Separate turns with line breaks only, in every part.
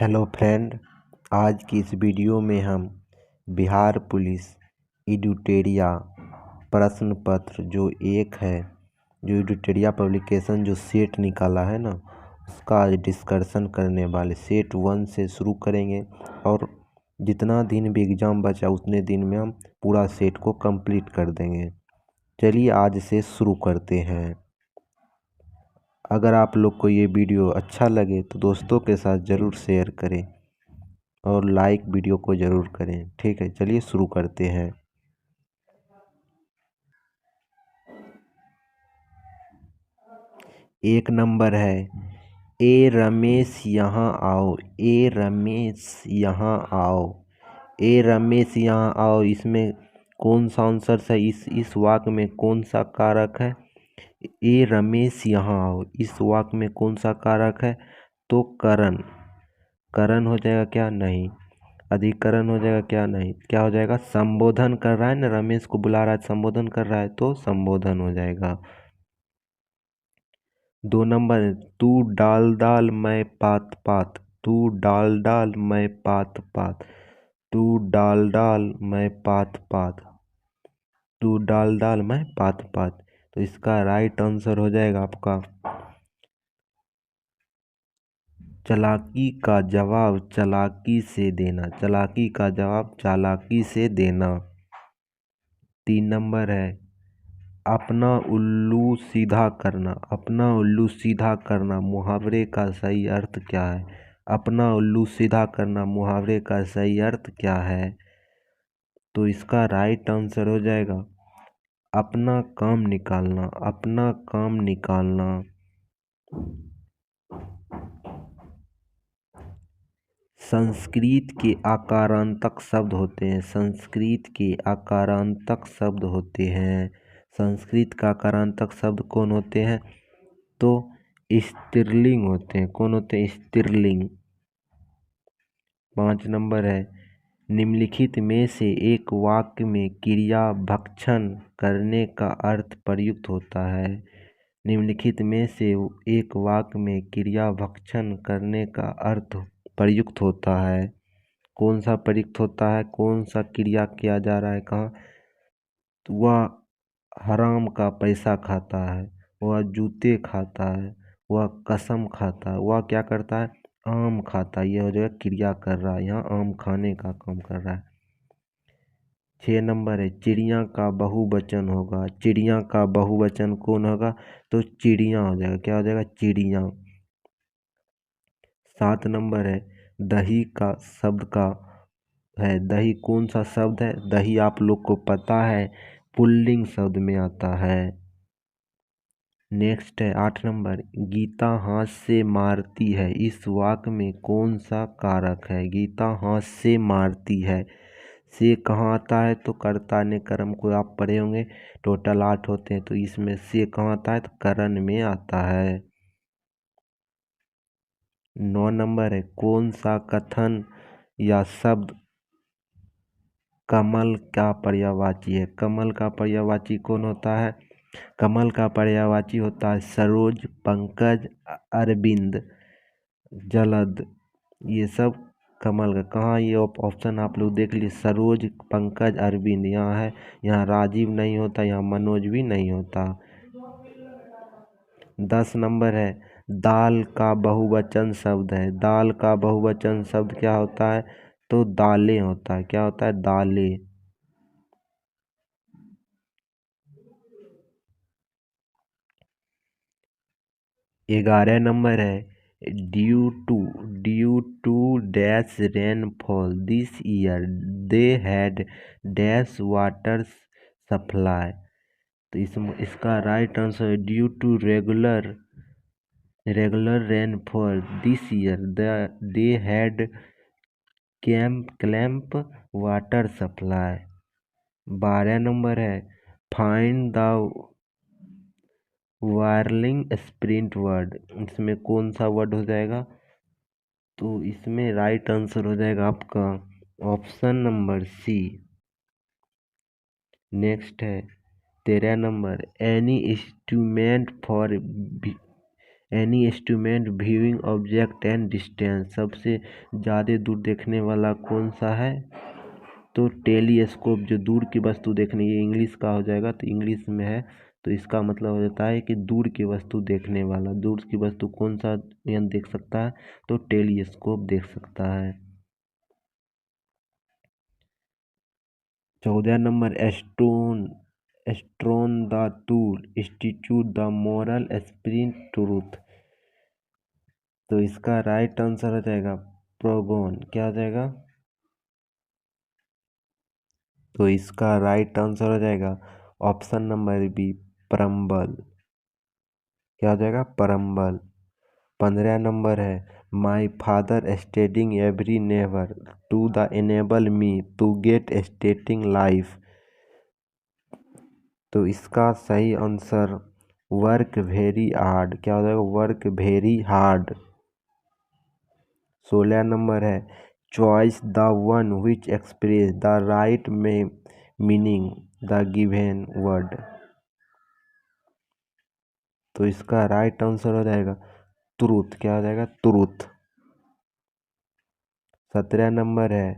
Hello friend, आज की इस वीडियो में हम बिहार पुलिस एडिटोरिया प्रश्न पत्र जो एडिटोरिया पब्लिकेशन जो सेट निकाला है ना, उसका आज डिस्कशन करने वाले। सेट 1 से शुरू करेंगे और जितना दिन भी एग्ज़ाम बचा उतने दिन में हम पूरा सेट को कंप्लीट कर देंगे। चलिए आज से शुरू करते हैं। अगर आप लोग को ये वीडियो अच्छा लगे तो दोस्तों के साथ ज़रूर शेयर करें और लाइक वीडियो को ज़रूर करें। ठीक है, चलिए शुरू करते हैं। एक नंबर है, ए रमेश यहाँ आओ। ए रमेश यहाँ आओ। ए रमेश यहाँ आओ। इसमें कौन सा आंसर है? इस वाक्य में कौन सा कारक है? ए रमेश यहाँ आओ, इस वाक्य में कौन सा कारक है? तो करण। करण हो जाएगा क्या? नहीं। अधिकरण हो जाएगा क्या? नहीं। क्या हो जाएगा? संबोधन कर रहा है ना, रमेश को बुला रहा है, संबोधन कर रहा है तो संबोधन हो जाएगा। 2 नंबर, तू डाल डाल मैं पात पात। तू डाल डाल मैं पात पात। तू डाल डाल मैं पात पात। तू डाल डाल मैं पात पात। तो इसका राइट आंसर हो जाएगा आपका चालाकी का जवाब चालाकी से देना। चालाकी का जवाब चालाकी से देना। 3 नंबर है, अपना उल्लू सीधा करना। अपना उल्लू सीधा करना मुहावरे का सही अर्थ क्या है? अपना उल्लू सीधा करना मुहावरे का सही अर्थ क्या है? तो इसका राइट आंसर हो जाएगा अपना काम निकालना। अपना काम निकालना। संस्कृत के आकारांतक शब्द होते हैं। संस्कृत के आकारांतक शब्द होते हैं। संस्कृत का आकारांतक शब्द कौन होते हैं? तो स्त्रीलिंग होते हैं। कौन होते हैं? स्त्रीलिंग। 5 नंबर है, निम्नलिखित में से एक वाक्य में क्रिया भक्षण करने का अर्थ प्रयुक्त होता है। निम्नलिखित में से एक वाक्य में क्रिया भक्षण करने का अर्थ प्रयुक्त होता है। कौन सा प्रयुक्त होता है? कौन सा क्रिया किया जा रहा है? कहाँ? तो वह हराम का पैसा खाता है, वह जूते खाता है, वह कसम खाता है, वह क्या करता है? आम खाता है। यह हो जाएगा क्रिया कर रहा है, यहाँ आम खाने का काम कर रहा है। 6 नंबर है, चिड़िया का बहुवचन होगा। चिड़िया का बहुवचन कौन होगा? तो चिड़िया हो जाएगा। क्या हो जाएगा? चिड़िया। 7 नंबर है, दही का शब्द का है। दही कौन सा शब्द है? दही आप लोग को पता है पुल्लिंग शब्द में आता है। नेक्स्ट है 8 नंबर, गीता हाथ से मारती है। इस वाक्य में कौन सा कारक है? गीता हाथ से मारती है से कहाँ आता है? तो कर्ता ने कर्म को आप पढ़े होंगे, टोटल 8 होते हैं, तो इसमें से कहाँ आता है? तो करण में आता है। 9 नंबर है, कौन सा कथन या शब्द कमल का पर्यायवाची है? कमल का पर्यायवाची कौन होता है? कमल का पर्यायवाची होता है सरोज, पंकज, अरविंद, जलद। ये सब कमल का। कहाँ ये ऑप्शन आप लोग देख लीजिए, सरोज, पंकज, अरविंद यहाँ है। यहाँ राजीव नहीं होता, यहाँ मनोज भी नहीं होता। 10 नंबर है, दाल का बहुवचन शब्द है। दाल का बहुवचन शब्द क्या होता है? तो दालें होता है। क्या होता है? दालें। 11 नंबर है, due to dash rainfall this year they had dash water supply. तो इसका राइट आंसर है due to regular rainfall this year they had clamp water supply. 12 number है, find the wrongly sprint word. इसमें कौन सा word हो जाएगा? तो इसमें राइट आंसर हो जाएगा आपका ऑप्शन नंबर सी। नेक्स्ट है 13 number, any instrument for any instrument viewing object and distance, सबसे ज़्यादा दूर देखने वाला कौन सा है? तो टेलीस्कोप, जो दूर की वस्तु देखने, ये इंग्लिश का हो जाएगा तो इंग्लिश में है, तो इसका मतलब हो जाता है कि दूर की वस्तु देखने वाला। दूर की वस्तु कौन सा यंत्र देख सकता है? तो टेलीस्कोप देख सकता है। 14 नंबर, एस्ट्रोन the tool institute the moral sprint truth, तो इसका राइट आंसर हो जाएगा प्रोगोन। क्या हो जाएगा? तो इसका राइट आंसर हो जाएगा ऑप्शन नंबर बी, परम्बल। क्या हो जाएगा? परम्बल। 15 नंबर है, my father standing every never to the enable me to get stating life, तो इसका सही आंसर वर्क वेरी हार्ड। क्या हो जाएगा? Work very hard. 16 नंबर है, choice the one which express the right में मीनिंग द गिवन वर्ड, तो इसका राइट आंसर हो जाएगा ट्रूथ। क्या हो जाएगा? ट्रूथ। 17 नंबर है,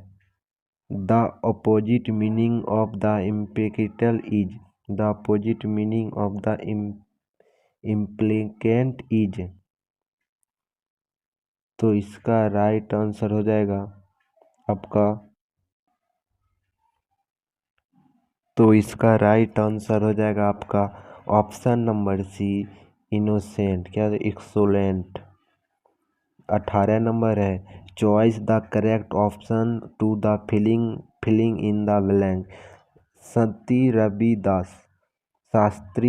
the opposite meaning of the impeccable is, the opposite meaning of the implicant is, तो इसका राइट आंसर हो जाएगा आपका, तो इसका राइट आंसर हो जाएगा आपका ऑप्शन नंबर सी, इनोसेंट। क्या? एक्सोलेंट। 18 नंबर है, choice the correct option to the filling in the blank, Shastri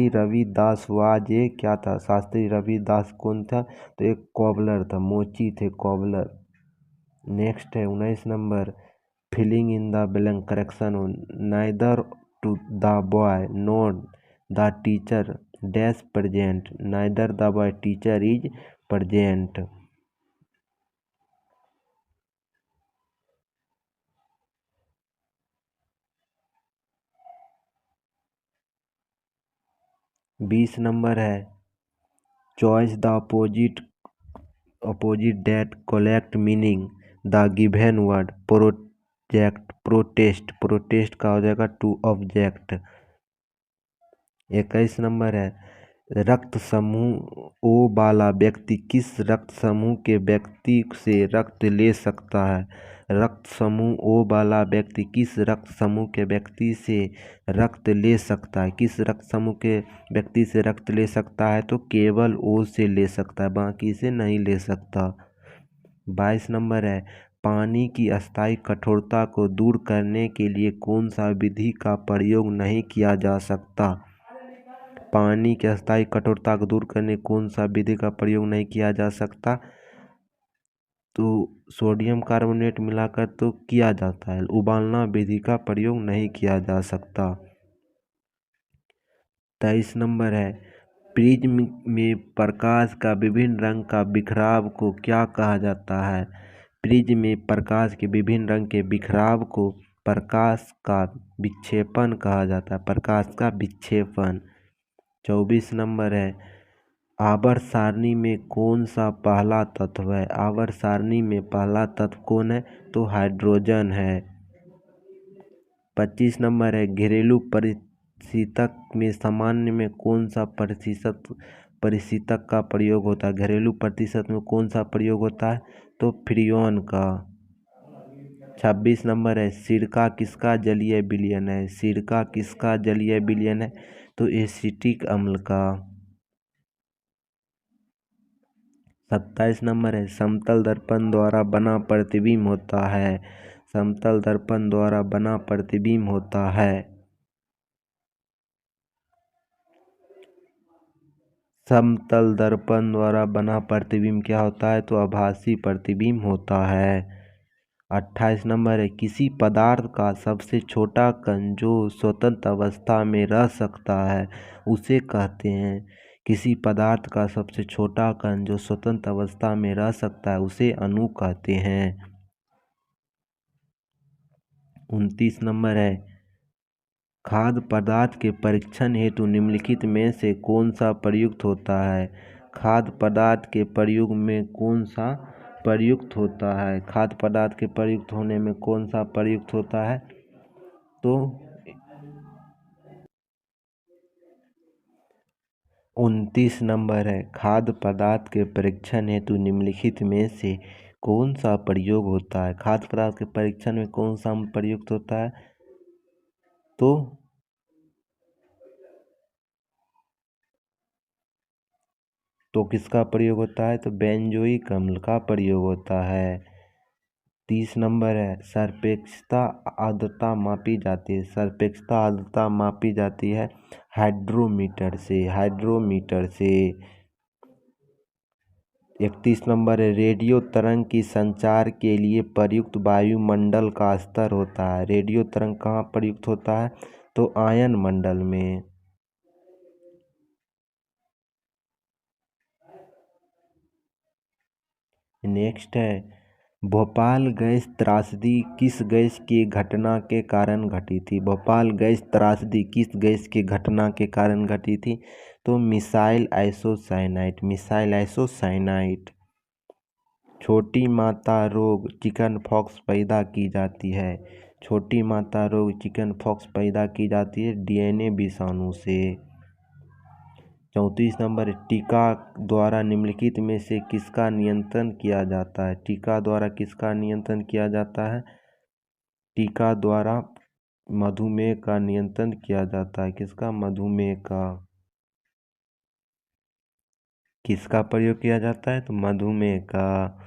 Ravidas was ये क्या था? शास्त्री रविदास कौन था? तो एक कॉबलर था, मोची थे कॉबलर। नेक्स्ट है 19 number, filling in the blank correction, neither to the boy not the teacher dash present, neither the boy teacher is present. 20 number है, choice the opposite that collect meaning the given word, protest का हो जाएगा to object. 21 number है, रक्त समूह ओ वाला व्यक्ति किस रक्त समूह के व्यक्ति से रक्त ले सकता है? रक्त समूह ओ वाला व्यक्ति किस रक्त समूह के व्यक्ति से रक्त ले सकता है? किस रक्त समूह के व्यक्ति से रक्त ले सकता है? तो केवल ओ से ले सकता है, बाकी से नहीं ले सकता। 22 नंबर है, पानी की अस्थायी कठोरता को दूर करने के लिए कौन सा विधि का प्रयोग नहीं किया जा सकता? पानी की अस्थायी कठोरता को दूर करने कौन सा विधि का प्रयोग नहीं किया जा सकता? तो सोडियम कार्बोनेट मिलाकर तो किया जाता है, उबालना विधि का प्रयोग नहीं किया जा सकता। 23 नंबर है, प्रिज्म में प्रकाश का विभिन्न रंग का बिखराव को क्या कहा जाता है? प्रिज्म में प्रकाश के विभिन्न रंग के बिखराव को प्रकाश का विक्षेपण कहा जाता है, प्रकाश का विक्षेपण। 24 नंबर है, आवर्त सारणी में कौन सा पहला तत्व है? आवर्त सारणी में पहला तत्व कौन है? तो हाइड्रोजन है। 25 नंबर है, घरेलू परिस्थितक में सामान्य में कौन सा परिस्थितक का प्रयोग होता है? घरेलू परिस्थितक में कौन सा प्रयोग होता है? तो फ्रीऑन का। 26 नंबर है, सिरका किसका जलीय विलयन है? सिरका किसका जलीय विलयन है? तो एसिटिक अम्ल का। 27 नंबर है, समतल दर्पण द्वारा बना प्रतिबिंब होता है, समतल दर्पण द्वारा बना प्रतिबिंब होता है। समतल दर्पण द्वारा बना प्रतिबिंब क्या होता है? तो आभासी प्रतिबिंब होता है। 28 नंबर है, किसी पदार्थ का सबसे छोटा कण जो स्वतंत्र अवस्था में रह सकता है उसे कहते हैं, किसी पदार्थ का सबसे छोटा कण जो स्वतंत्र अवस्था में रह सकता है उसे अणु कहते हैं। 29 नंबर है, खाद्य पदार्थ के परीक्षण हेतु निम्नलिखित में से कौन सा प्रयुक्त होता है? खाद्य पदार्थ के प्रयोग में कौन सा प्रयुक्त होता है? खाद्य पदार्थ के प्रयुक्त होने में कौन सा प्रयुक्त होता है? तो 29 नंबर है, खाद्य पदार्थ के परीक्षण हेतु निम्नलिखित में से कौन सा प्रयोग होता है? खाद्य पदार्थ के परीक्षण में कौन सा प्रयुक्त होता है? तो किसका प्रयोग होता है? तो बेंजोइक अम्ल का प्रयोग होता है। 30 नंबर है, सापेक्षता आर्द्रता मापी जाती है। सापेक्षता आर्द्रता मापी जाती है हाइड्रोमीटर से। 31 नंबर है, रेडियो तरंग की संचार के लिए प्रयुक्त वायुमंडल का स्तर होता है। रेडियो तरंग कहाँ प्रयुक्त होता है? तो आयन मंडल में। नेक्स्ट है, भोपाल गैस त्रासदी किस गैस की घटना के कारण घटी थी? भोपाल गैस त्रासदी किस गैस की घटना के कारण घटी थी? तो मिसाइल आइसोसाइनाइट। छोटी माता रोग चिकन पॉक्स पैदा की जाती है। छोटी माता रोग चिकन पॉक्स पैदा की जाती है डीएनए विषाणु से। 34 नंबर, टीका द्वारा निम्नलिखित में से किसका नियंत्रण किया जाता है? टीका द्वारा किसका नियंत्रण किया जाता है? टीका द्वारा मधुमेह का नियंत्रण किया जाता है। किसका? मधुमेह का। किसका प्रयोग किया जाता है? तो मधुमेह का।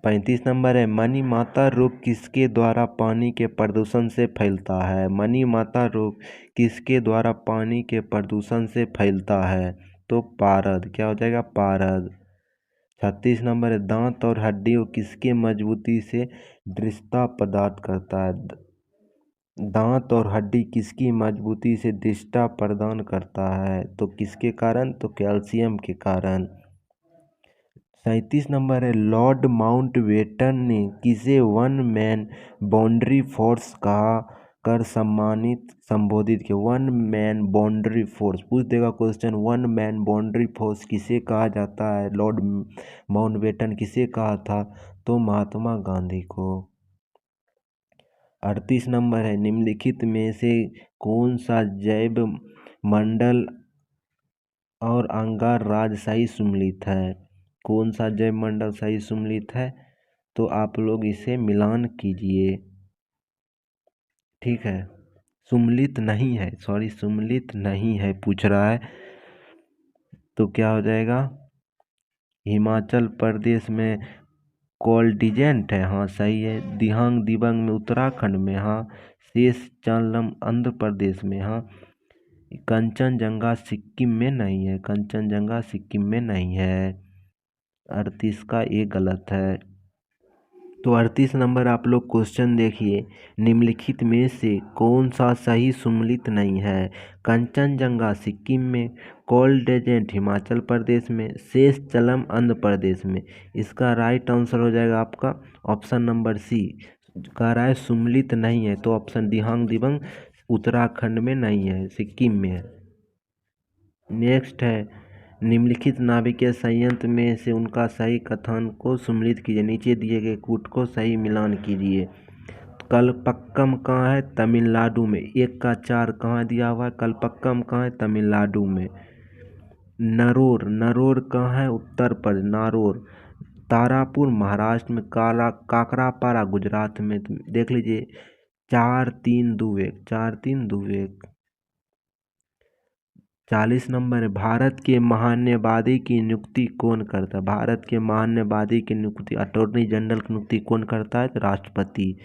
35 नंबर है, मनी माता रोग किसके द्वारा पानी के प्रदूषण से फैलता है? मनी माता रोग किसके द्वारा पानी के प्रदूषण से फैलता है? तो पारद। क्या हो जाएगा? पारद। 36 नंबर है, दांत और हड्डियों किसके मजबूती से दृढ़ता प्रदान करता है? दांत और हड्डी किसकी मजबूती से दृढ़ता प्रदान करता है? तो किसके कारण? तो कैल्शियम के कारण। 37 नंबर है, लॉर्ड माउंटबेटन ने किसे वन मैन बाउंड्री फोर्स कहा कर संबोधित किया? वन मैन बाउंड्री फोर्स पूछ देगा question. One man boundary force किसे कहा जाता है? लॉर्ड माउंटबेटन किसे कहा था? तो महात्मा गांधी को। 38 नंबर है, निम्नलिखित में से कौन सा जैव मंडल और अंगार राज्य सही सम्मिलित है? कौन सा जैव मंडल सही सम्मिलित है? तो आप लोग इसे मिलान कीजिए। ठीक है, सम्मिलित नहीं है, सम्मिलित नहीं है पूछ रहा है। तो क्या हो जाएगा? हिमाचल प्रदेश में कोलडिजेंट है, हाँ सही है। दिहांग दिबांग में उत्तराखंड में, हाँ। शेषचालम आंध्र प्रदेश में, हाँ। कंचनजंगा सिक्किम में नहीं है, कंचनजंगा सिक्किम में नहीं है। 38 का ये गलत है। तो 38 नंबर आप लोग क्वेश्चन देखिए, निम्नलिखित में से कौन सा सही सम्मिलित नहीं है? कंचनजंगा सिक्किम में, कोलडेजेंट हिमाचल प्रदेश में, शेषचलम आंध्र प्रदेश में। इसका राइट आंसर हो जाएगा आपका ऑप्शन नंबर सी। कह रहा है सम्मिलित नहीं है, तो ऑप्शन दिहांग दिबांग उत्तराखंड में नहीं है, सिक्किम में है। नेक्स्ट है, निम्नलिखित नाभिकीय संयंत्र में से उनका सही कथन को सम्मिलित कीजिए। नीचे दिए गए कूट को सही मिलान कीजिए। कलपक्कम कहाँ है? तमिलनाडु में। 1 का 4 कहाँ दिया हुआ है? कलपक्कम कहाँ है? तमिलनाडु में। नरोर कहाँ है? उत्तर प्रदेश, नारोर। तारापुर महाराष्ट्र में। काकरापारा गुजरात में। देख लीजिए, 4-3-2-1, 4-3-2-1। 40 नंबर है, भारत के महान्यायवादी की नियुक्ति कौन करता है? भारत के महान्यायवादी की नियुक्ति, अटॉर्नी जनरल की नियुक्ति कौन करता है? तो राष्ट्रपति।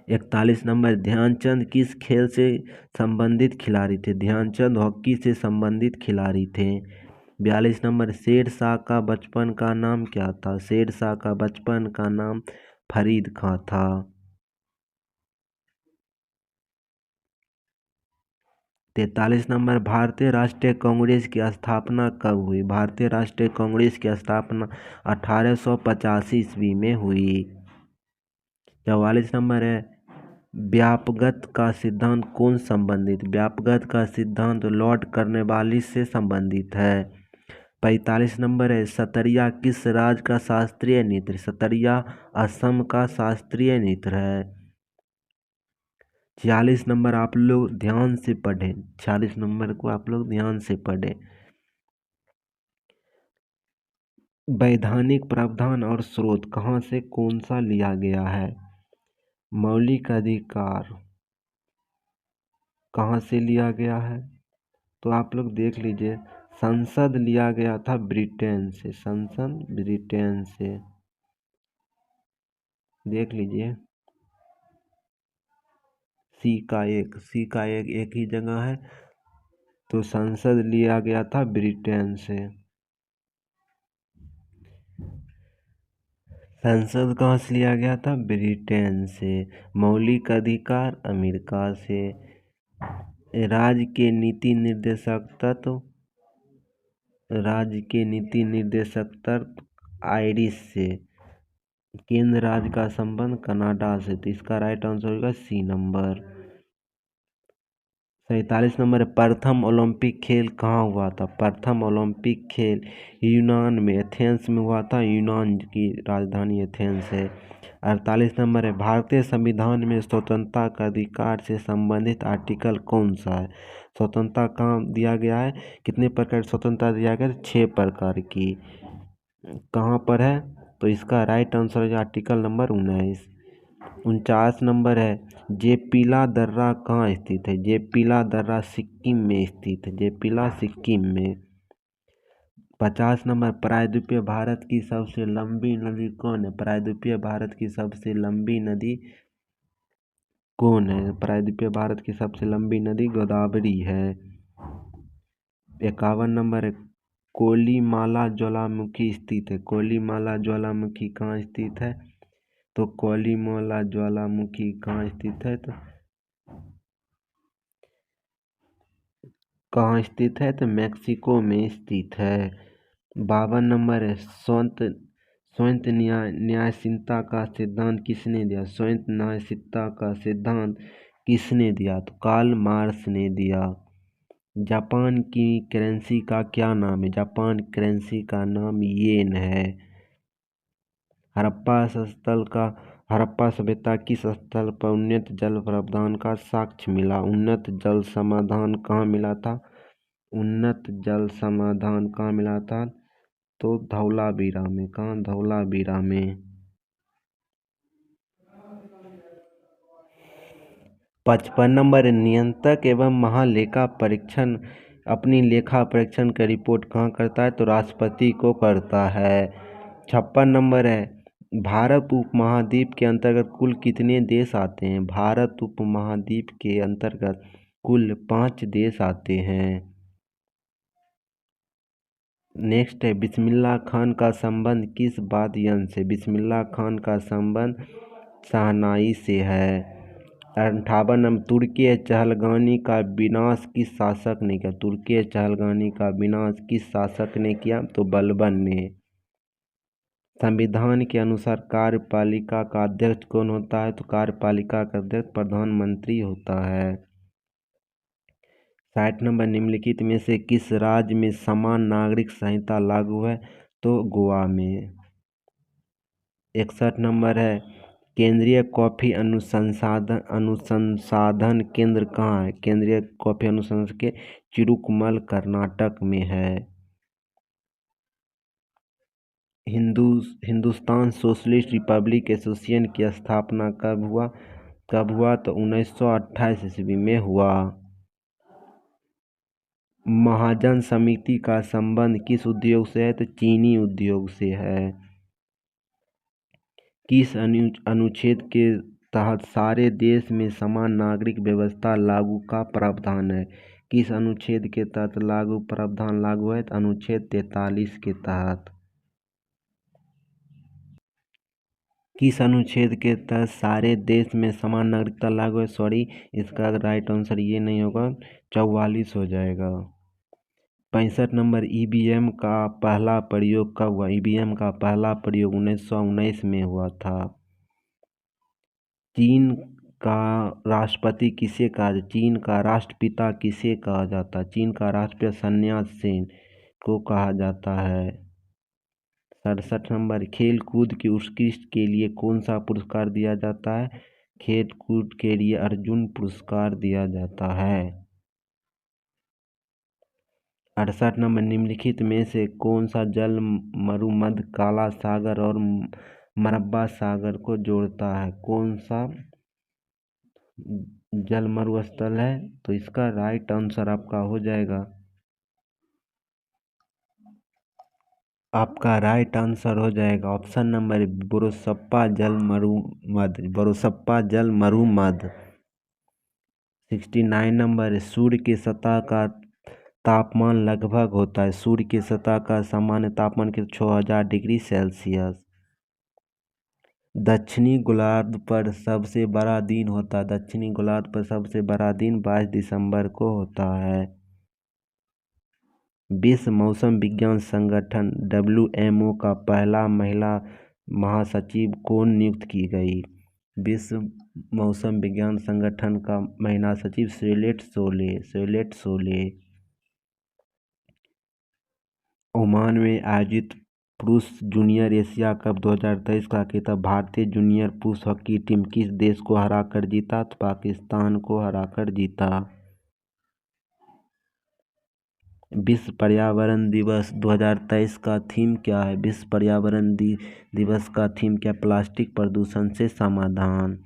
41 नंबर, ध्यानचंद किस खेल से संबंधित खिलाड़ी थे? ध्यानचंद हॉकी से संबंधित खिलाड़ी थे। 42 नंबर, शेरशाह का बचपन का नाम क्या था? शेरशाह का बचपन का नाम फरीद खां था। 43 नंबर, भारतीय राष्ट्रीय कांग्रेस की स्थापना कब हुई? भारतीय राष्ट्रीय कांग्रेस की स्थापना 1885 ईस्वी में हुई। 44 नंबर है, व्यापकता का सिद्धांत कौन संबंधित? व्यापकता का सिद्धांत लॉर्ड कॉर्नवालिस से संबंधित है। 45 नंबर है, सतरिया किस राज्य का शास्त्रीय नृत्य? सतरिया असम का शास्त्रीय नृत्य है। 46 नंबर आप लोग ध्यान से पढ़ें, 46 नंबर को आप लोग ध्यान से पढ़ें। वैधानिक प्रावधान और स्रोत कहाँ से कौन सा लिया गया है? मौलिक अधिकार कहाँ से लिया गया है? तो आप लोग देख लीजिए, संसद लिया गया था ब्रिटेन से, संसद ब्रिटेन से, देख लीजिए। सी का एक ही जगह है, तो संसद लिया गया था ब्रिटेन से। संसद कहाँ से लिया गया था? ब्रिटेन से। मौलिक अधिकार अमेरिका से। राज्य के नीति निर्देशक तत्व, राज्य के नीति निर्देशक तत्व आयरिश से। केंद्र राज्य का संबंध कनाडा से, तो इसका राइट आंसर होगा सी नंबर। 47 नंबर है, प्रथम ओलंपिक खेल कहाँ हुआ था? प्रथम ओलंपिक खेल यूनान में, एथेंस में हुआ था। यूनान की राजधानी एथेंस है। 48 नंबर है, भारतीय संविधान में स्वतंत्रता का अधिकार से संबंधित आर्टिकल कौन सा है? स्वतंत्रता कहाँ दिया गया है? कितने प्रकार की स्वतंत्रता दिया गया है? 6 प्रकार की। कहाँ पर है? तो इसका राइट आंसर है आर्टिकल नंबर 19। 49 नंबर है, जेपीला दर्रा कहाँ स्थित है? जेपीला दर्रा सिक्किम में स्थित है, जेपीला सिक्किम में। 50 नंबर, प्रायद्वीपीय भारत की सबसे लंबी नदी कौन है? प्रायद्वीपीय भारत की सबसे लंबी नदी कौन है? प्रायद्वीपीय भारत की सबसे लंबी नदी गोदावरी है। 51 नंबर है, कोलीमाला ज्वालामुखी स्थित है। कोलीमाला ज्वालामुखी कहाँ स्थित है? तो कोलीमाला ज्वालामुखी कहाँ स्थित है? तो कहाँ स्थित है? तो मैक्सिको में स्थित है। 52 नंबर है, स्वयं न्यायशीलता का सिद्धांत किसने दिया? स्वयं न्यायशीलता का सिद्धांत किसने दिया? तो कार्ल मार्क्स ने दिया। जापान की करेंसी का क्या नाम है? जापान करेंसी का नाम येन है। हड़प्पा सभ्यता किस स्थल पर उन्नत जल प्रावधान का साक्ष्य मिला? उन्नत जल समाधान कहाँ मिला था? उन्नत जल समाधान कहाँ मिला था? तो धौलावीरा में। कहाँ? धौलावीरा में। 55 नंबर, नियंत्रक एवं महालेखा परीक्षण अपनी लेखा परीक्षण का रिपोर्ट कहाँ करता है? तो राष्ट्रपति को करता है। 56 नंबर है, भारत उपमहाद्वीप के अंतर्गत कुल कितने देश आते हैं? भारत उपमहाद्वीप के अंतर्गत कुल 5 देश आते हैं। नेक्स्ट है, बिस्मिल्लाह खान का संबंध किस वाद्य यंत्र से? बिस्मिल्लाह खान का संबंध शहनाई से है। 58 नंबर, तुर्की चहलगानी का विनाश किस शासक ने किया? तुर्की चहलगानी का विनाश किस शासक ने किया? तो बलबन ने। संविधान के अनुसार कार्यपालिका का अध्यक्ष कौन होता है? तो कार्यपालिका का अध्यक्ष प्रधानमंत्री होता है। 60 नंबर, निम्नलिखित में से किस राज्य में समान नागरिक संहिता लागू है? तो गोवा में। 61 नंबर है, केंद्रीय कॉफी अनुसंधान केंद्र कहाँ है? केंद्रीय कॉफी अनुसंधान के चिरुकमल कर्नाटक में है। हिंदुस्तान सोशलिस्ट रिपब्लिक एसोसिएशन की स्थापना कब हुआ? तो 1928 ईस्वी में हुआ। महाजन समिति का संबंध किस उद्योग से है? तो चीनी उद्योग से है। किस अनुच्छेद के तहत सारे देश में समान नागरिक व्यवस्था लागू का प्रावधान है? किस अनुच्छेद के तहत प्रावधान लागू है? तो अनुच्छेद 43 के तहत। किस अनुच्छेद के तहत सारे देश में समान नागरिकता लागू है? सॉरी, इसका राइट आंसर ये नहीं होगा, 44 हो जाएगा। 65 नंबर, ईवीएम का पहला प्रयोग कब हुआ? ईवीएम का पहला प्रयोग 1919 में हुआ था। चीन का राष्ट्रपति किसे कहा? चीन का राष्ट्रपिता किसे कहा जाता? चीन का राष्ट्रपिता सन्यास सेन को कहा जाता है। 67 नंबर, खेल कूद की उत्कृष्ट के लिए कौन सा पुरस्कार दिया जाता है? खेल कूद के लिए अर्जुन पुरस्कार दिया जाता है। 68 नंबर, निम्नलिखित में से कौन सा जल मरुमध्य काला सागर और मलबार सागर को जोड़ता है? कौन सा जल मरुस्थल है? तो इसका राइट आंसर आपका हो जाएगा, आपका राइट आंसर हो जाएगा ऑप्शन नंबर बोरोस्पा जल मरुमध्य, बोरोस्पा जल मरुमध्य। 69 नंबर, सूर्य की सतह का तापमान लगभग होता है। सूर्य की सतह का सामान्य तापमान के 6000 डिग्री सेल्सियस। दक्षिणी गोलार्ध पर सबसे बड़ा दिन होता है। दक्षिणी गोलार्ध पर सबसे बड़ा दिन 22 दिसंबर को होता है। विश्व मौसम विज्ञान संगठन WMO का पहला महिला महासचिव कौन नियुक्त की गई? विश्व मौसम विज्ञान संगठन का महिला सचिव शर्लेट सोले। ओमान में आयोजित पुरुष जूनियर एशिया कप 2023 का खिताब भारतीय जूनियर पुरुष हॉकी टीम किस देश को हराकर जीता? तो पाकिस्तान को हराकर जीता। विश्व पर्यावरण दिवस 2023 का थीम क्या है? विश्व पर्यावरण दिवस का थीम क्या? प्लास्टिक प्रदूषण से समाधान।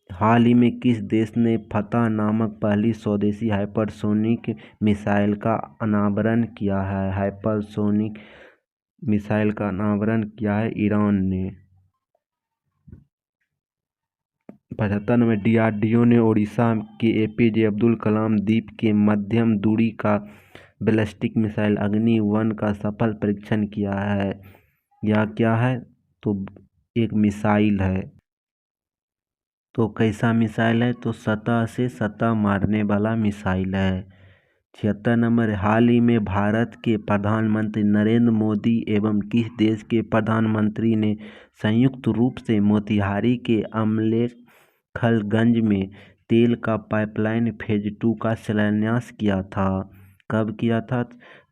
हाल ही में किस देश ने फतह नामक पहली स्वदेशी हाइपरसोनिक मिसाइल का अनावरण किया है? हाइपरसोनिक मिसाइल का अनावरण किया है ईरान ने। 75 में DRDO ने उड़ीसा के APJ अब्दुल कलाम द्वीप के मध्यम दूरी का बैलिस्टिक मिसाइल अग्नि-1 का सफल परीक्षण किया है। यह क्या है? तो एक मिसाइल है। तो कैसा मिसाइल है? तो सतह से सतह मारने वाला मिसाइल है। 76 नंबर, हाल ही में भारत के प्रधानमंत्री नरेंद्र मोदी एवं किस देश के प्रधानमंत्री ने संयुक्त रूप से मोतिहारी के अमलेखगंज में तेल का पाइपलाइन फेज 2 का शिलान्यास किया था? कब किया था?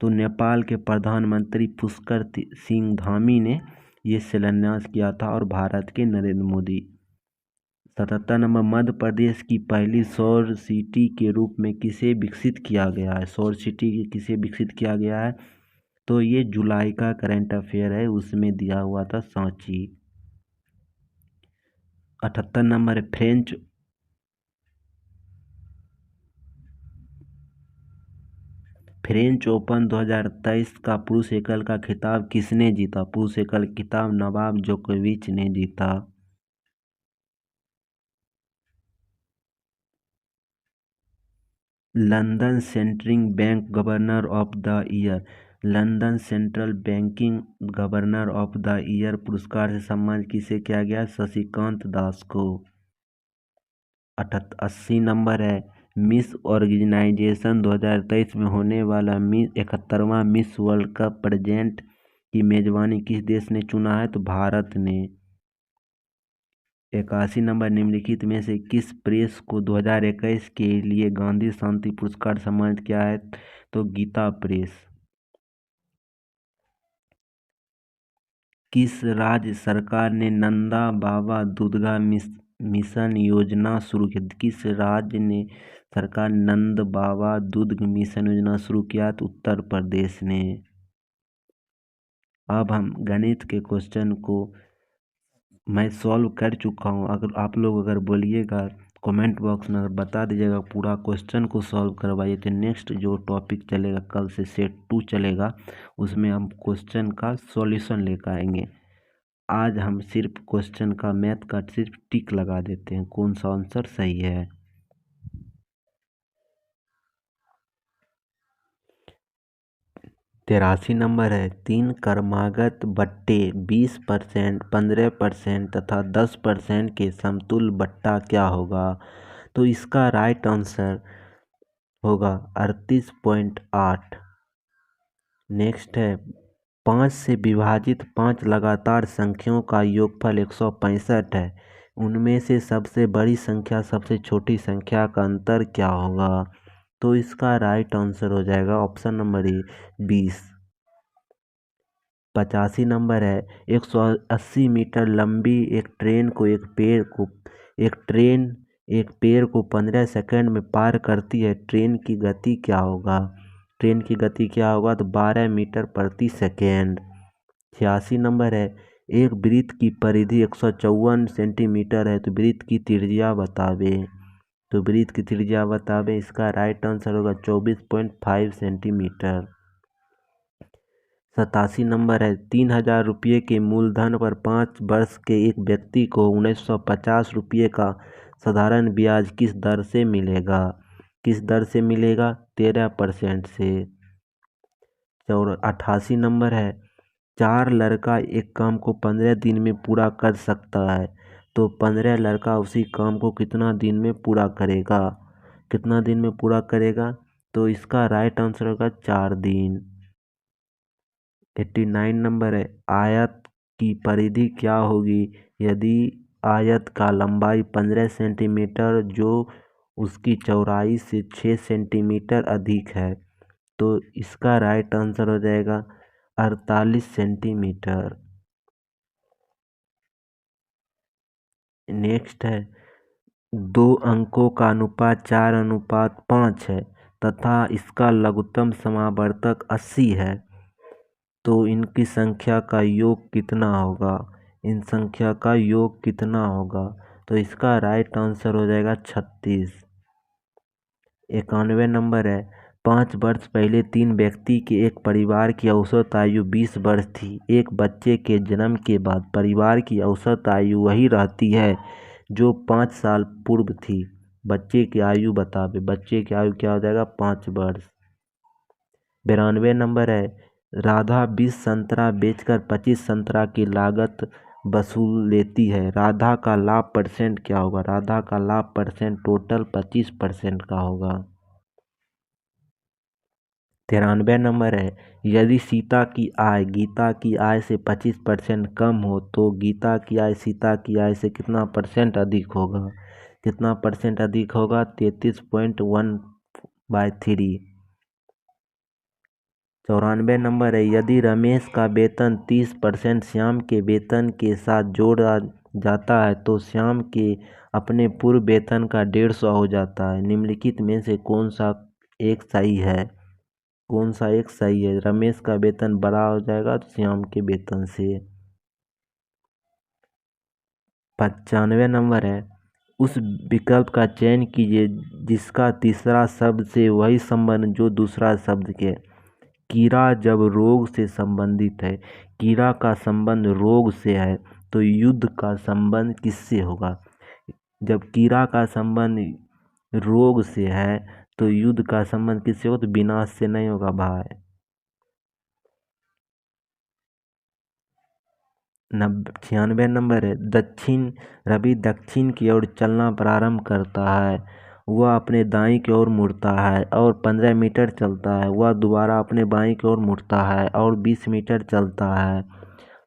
तो नेपाल के प्रधानमंत्री पुष्कर सिंह धामी ने ये शिलान्यास किया था और भारत के नरेंद्र मोदी। 77 नंबर, मध्य प्रदेश की पहली सौर सिटी के रूप में किसे विकसित किया गया है? सौर सिटी किसे विकसित किया गया है? तो ये जुलाई का करंट अफेयर है, उसमें दिया हुआ था सांची। 78 नंबर, फ्रेंच ओपन 2023 का पुरुष एकल का खिताब किसने जीता? पुरुष एकल खिताब नोवाक जोकोविच ने जीता। London central bank governor of the year, London central banking governor of the year पुरस्कार से सम्मानित किसे किया गया? शशिकांत दास को। 80 नंबर है, मिस ऑर्गेनाइजेशन 2023 में होने वाला 71वां मिस वर्ल्ड कप प्रेजेंट की मेजबानी किस देश ने चुना है? तो भारत ने। 81 नंबर, निम्नलिखित में से किस प्रेस को 2021 के लिए गांधी शांति पुरस्कार सम्मानित किया है? तो गीता प्रेस। किस राज्य सरकार ने नंदा बाबा दूधगा मिशन योजना शुरू की? किस राज्य ने सरकार नंद बाबा दूध मिशन योजना शुरू किया? तो उत्तर प्रदेश ने। अब हम गणित के क्वेश्चन को मैं सॉल्व कर चुका हूँ। अगर आप लोग अगर बोलिएगा कमेंट बॉक्स में, अगर बता दीजिएगा पूरा क्वेश्चन को सॉल्व करवाइए, तो नेक्स्ट जो टॉपिक चलेगा कल से सेट 2 चलेगा, उसमें हम क्वेश्चन का सॉल्यूशन लेकर आएंगे। आज हम सिर्फ क्वेश्चन का मैथ का सिर्फ टिक लगा देते हैं कौन सा आंसर सही है। तिरासी नंबर है, 3 क्रमागत बट्टे 20%, 15% तथा 10% के समतुल्य बट्टा क्या होगा? तो इसका राइट आंसर होगा 38.8। नेक्स्ट है, 5 से विभाजित 5 लगातार संख्याओं का योगफल 165 है। उनमें से सबसे बड़ी संख्या सबसे छोटी संख्या का अंतर क्या होगा? तो इसका राइट आंसर हो जाएगा ऑप्शन नंबर ए 20। 85 नंबर है, 180 मीटर लंबी एक पेड़ को 15 सेकंड में पार करती है, ट्रेन की गति क्या होगा? ट्रेन की गति क्या होगा? तो 12 मीटर प्रति सेकेंड। 86 नंबर है, एक वृत्त की परिधि 154 सेंटीमीटर है, तो वृत्त की त्रिज्या बतावे। तो वृत्त की त्रिज्या बतावे, इसका राइट आंसर होगा 24.5 सेंटीमीटर। 87 नंबर है, 3,000 रुपये के मूलधन पर 5 वर्ष के एक व्यक्ति को 1950 रुपये का साधारण ब्याज किस दर से मिलेगा? किस दर से मिलेगा? 13% से। 88 नंबर है, 4 लड़का एक काम को 15 दिन में पूरा कर सकता है, तो 15 लड़का उसी काम को कितना दिन में पूरा करेगा? कितना दिन में पूरा करेगा? तो इसका राइट आंसर होगा 4 दिन। 89 नंबर है, आयत की परिधि क्या होगी यदि आयत का लंबाई 15 सेंटीमीटर जो उसकी चौड़ाई से 6 सेंटीमीटर अधिक है? तो इसका राइट आंसर हो जाएगा 48 सेंटीमीटर। नेक्स्ट है, 2 अंकों का अनुपात 4:5 है तथा इसका लघुत्तम समावर्तक 80 है, तो इनकी संख्या का योग कितना होगा? इन संख्या का योग कितना होगा? तो इसका राइट आंसर हो जाएगा 36। 91 नंबर है, 5 वर्ष पहले 3 व्यक्ति के एक परिवार की औसत आयु 20 वर्ष थी। एक बच्चे के जन्म के बाद परिवार की औसत आयु वही रहती है जो 5 साल पूर्व थी। बच्चे की आयु बतावे। बच्चे की आयु क्या हो जाएगा? 5 वर्ष। 92 नंबर है, राधा 20 संतरा बेचकर 25 संतरा की लागत वसूल लेती है। राधा का लाभ परसेंट क्या होगा? राधा का लाभ परसेंट टोटल 25% का होगा। 93 नंबर है, यदि सीता की आय गीता की आय से 25% कम हो तो गीता की आय सीता की आय से कितना परसेंट अधिक होगा? कितना परसेंट अधिक होगा? 33.1/3। 94 नंबर है, यदि रमेश का वेतन 30% श्याम के वेतन के साथ जोड़ा जाता है तो श्याम के अपने पूर्व वेतन का 150 हो जाता है। निम्नलिखित में से कौन सा एक सही है? कौन सा एक सही है? रमेश का वेतन बड़ा हो जाएगा तो श्याम के वेतन से। 95 नंबर है, उस विकल्प का चयन कीजिए जिसका तीसरा शब्द से वही संबंध जो दूसरा शब्द के। कीड़ा जब रोग से संबंधित है, कीड़ा का संबंध रोग से है, तो युद्ध का संबंध किससे होगा? जब कीड़ा का संबंध रोग से है तो युद्ध का संबंध किससे होगा? तो विनाश से नहीं होगा भाई। 96 नंबर है, रवि दक्षिण की ओर चलना प्रारंभ करता है। वह अपने दाईं की ओर मुड़ता है और 15 मीटर चलता है। वह दोबारा अपने बाईं की ओर मुड़ता है और 20 मीटर चलता है।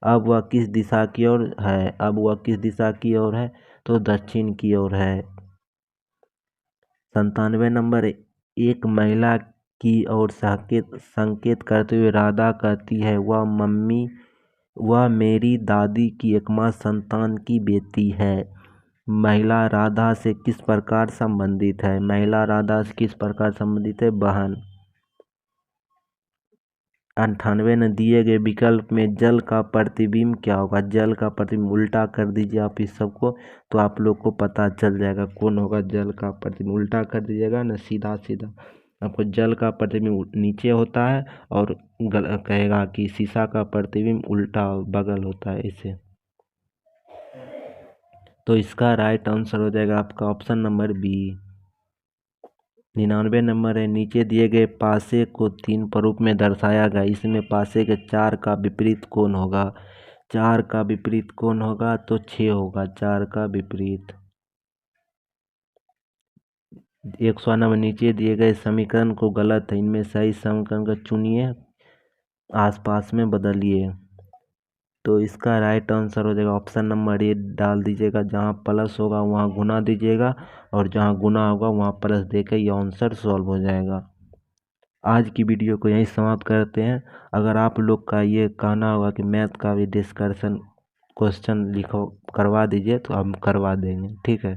अब वह किस दिशा की ओर है? अब वह किस दिशा की ओर है? तो दक्षिण की ओर है। 97 नंबर, एक महिला की ओर संकेत करते हुए राधा कहती है, वह मेरी दादी की एकमात्र संतान की बेटी है। महिला राधा से किस प्रकार संबंधित है? महिला राधा से किस प्रकार संबंधित है? बहन। 98 न दिए गए विकल्प में जल का प्रतिबिंब क्या होगा? जल का प्रतिबिंब उल्टा कर दीजिए आप इस सबको, तो आप लोग को पता चल जाएगा कौन होगा जल का प्रतिबिंब। उल्टा कर दीजिएगा ना, सीधा सीधा आपको जल का प्रतिबिंब नीचे होता है और कहेगा कि शीशा का प्रतिबिंब उल्टा बगल होता है इसे। तो इसका राइट आंसर हो जाएगा आपका ऑप्शन नंबर बी। 99 नंबर है, नीचे दिए गए पासे को 3 प्रारूप में दर्शाया गया, इसमें पासे के 4 का विपरीत कौन होगा? 4 का विपरीत कौन होगा? तो 6 होगा 4 का विपरीत। 100 नंबर, नीचे दिए गए समीकरण को गलत है, इनमें सही समीकरण को चुनिए, आसपास में बदलिए। तो इसका राइट आंसर हो जाएगा ऑप्शन नंबर ए डाल दीजिएगा। जहाँ प्लस होगा वहाँ गुना दीजिएगा और जहाँ गुना होगा वहाँ प्लस देकर ये आंसर सॉल्व हो जाएगा। आज की वीडियो को यहीं समाप्त करते हैं। अगर आप लोग का ये कहना होगा कि मैथ का भी डिस्कशन क्वेश्चन लिखो करवा दीजिए तो हम करवा देंगे, ठीक है।